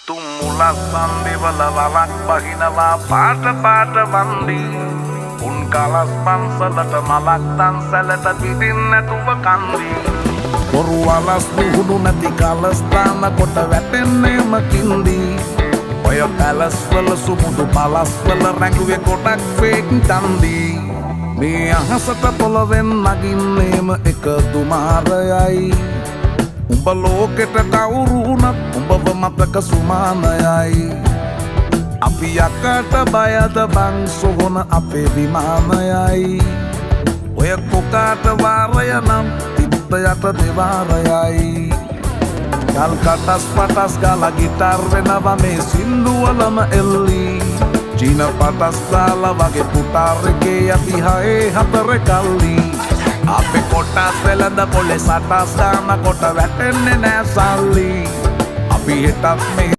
තුම්මුලස් සන්දිවල වලක් බහිනවා පාට පාට වන්දි උන් කලස් පන්සලට මලක් තන්සලට පිටින් නැතුව කන්දි බොරු වලස් නිහුණු නැති කලස්ථාන කොට වැටෙන්නේම කින්දි ඔය පැලස් වල සුමුදු පලස් වල රැඟුවේ කොටක් ෆේක් තන්දි මේ අහසට පොළවෙන් නගින්නේම එක දුමාරයයි උඹ ලෝකෙට කවුරු වුණත් උඹව මතක සුමානයයි අපි යකට බයද බං සොහොන අපේ විමානයයි ඔය කොකාට වාරය නම් තිත්ත යට දෙවාරයයි ගල් කටස් පටස් ගාලා ගිටාර් වෙනවා මේ සින්දුවලම එල්ලි චීන පටස් දාලා වගේ පුටාර් එකේ යටි හයේ හතර කල්ලි අපේ කොටස් වෙලඳ පොලේ සටස් දාන කොට වැටෙන්නේ නෑ සල්ලි අපි හිටත් මේ